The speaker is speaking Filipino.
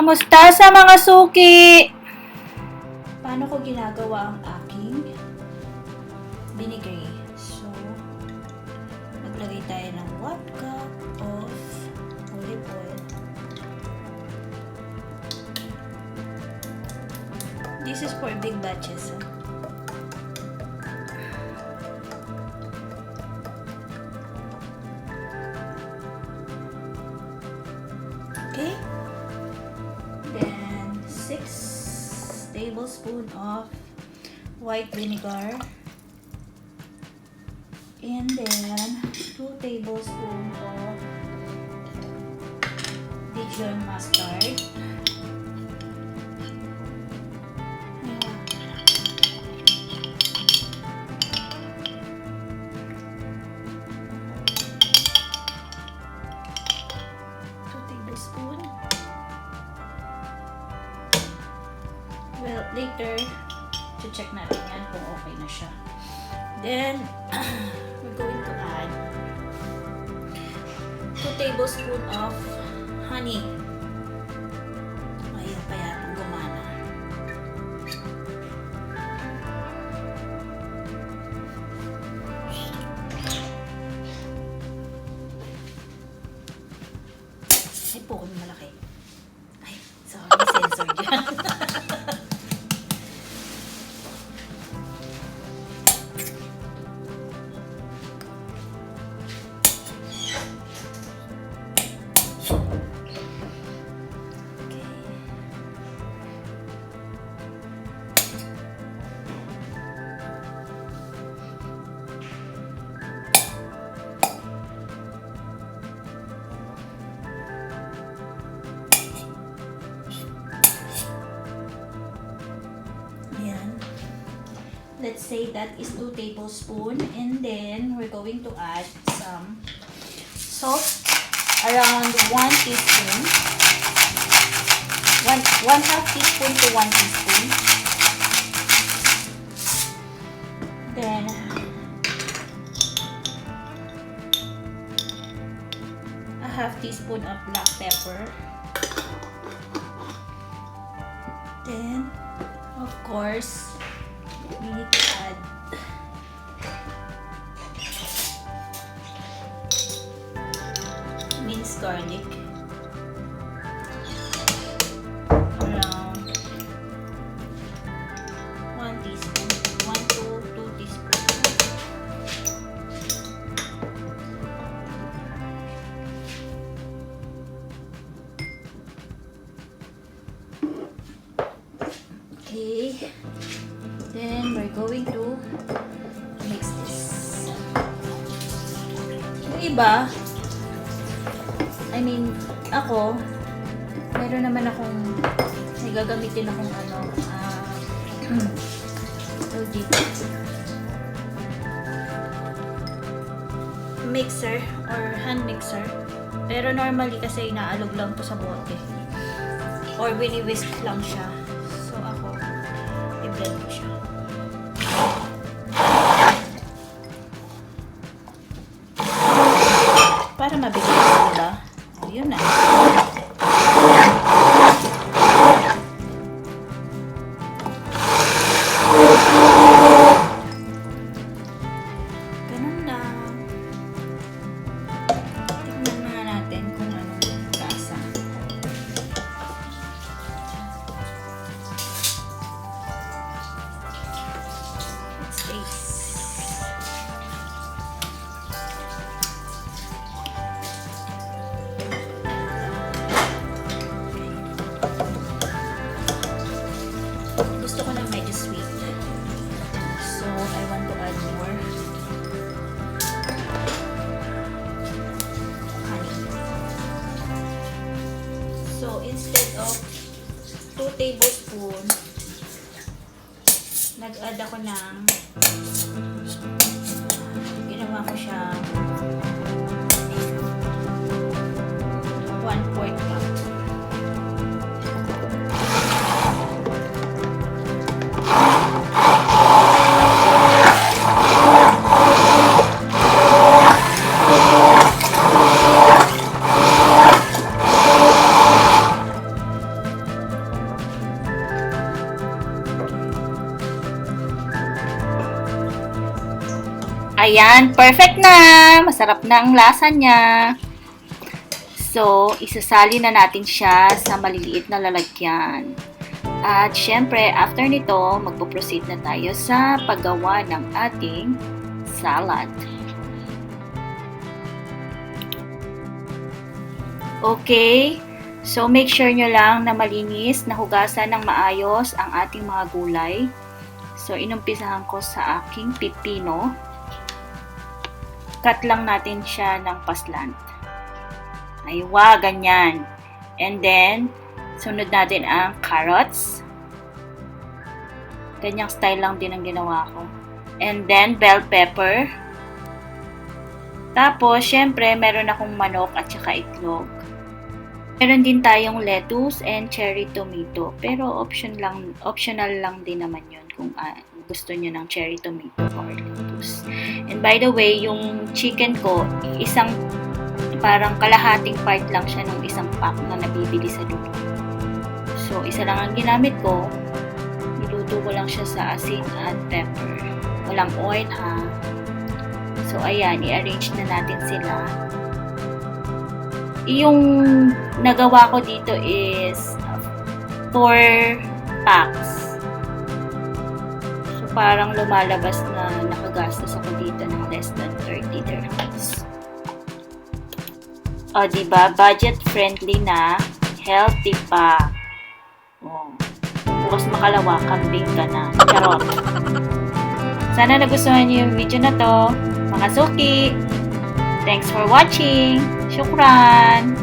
Kamusta sa mga suki? Paano ko ginagawa ang aking vinaigrette? So, maglagay tayo ng 1 cup of olive oil. This is for big batches. Okay. Then 6 tablespoons of white vinegar, and then 2 tablespoons of Dijon mustard. Well, later, check natin yan kung okay na siya. Then, we're going to add 2 tablespoons of honey. Ayun pa yata gumana. Ay, pukon malaki. Ay, sorry, sensor dyan. Let's say that is 2 tablespoons, and then we're going to add some salt, around 1 teaspoon, 1/2 teaspoon to 1 teaspoon. Then a 1/2 teaspoon of black pepper. Then, of course, we need to add minced garlic, around 1 teaspoon, 1 to 2 teaspoons. Okay. Then, we're going to mix this. Yung iba, ako, meron naman akong, gagamitin akong dito. Mixer or hand mixer. Pero normally kasi inaalog lang to sa bote. Or wini-whisk lang siya. So, ako, i-blend ko siya. Para mabilis, diba? O, yun na. Ganun lang. Tignan na natin kung anong lasa. Let's taste. Gusto ko na medyo sweet. So, I want to add more honey. So, instead of 2 tablespoons, nag-add ako ng, ginawa ko siya 1/4 cup. Ayan, perfect na! Masarap na ang lasa niya. So, isasali na natin siya sa maliliit na lalagyan. At syempre, after nito, magpo-proceed na tayo sa paggawa ng ating salad. Okay, so make sure nyo lang na malinis, nahugasan ng maayos ang ating mga gulay. So, inumpisahan ko sa aking pipino. Cut lang natin siya ng paslant. Aywa, ganyan. And then, sunod natin ang carrots. Ganyang style lang din ang ginawa ko. And then, bell pepper. Tapos, syempre, meron akong manok at saka itlog. Meron din tayong lettuce and cherry tomato. Pero optional lang din naman yun kung gusto nyo ng cherry tomato or lettuce. And by the way, yung chicken ko, isang parang kalahating part lang siya ng isang pack na nabibili sa dulo. So, isa lang ang ginamit ko. Niluto ko lang siya sa asin at pepper. Walang oil ha. So, ayan, i-arrange na natin sila. Yung nagawa ko dito is 4 packs. So, parang lumalabas na nakagastos ako dito ng less than 30 dirhams. O, diba? Budget friendly na. Healthy pa. O, bukas makalawa, kambing ka na. Charot. Sana nagustuhan niyo yung video na to. Mga suki! Thanks for watching! Shukran!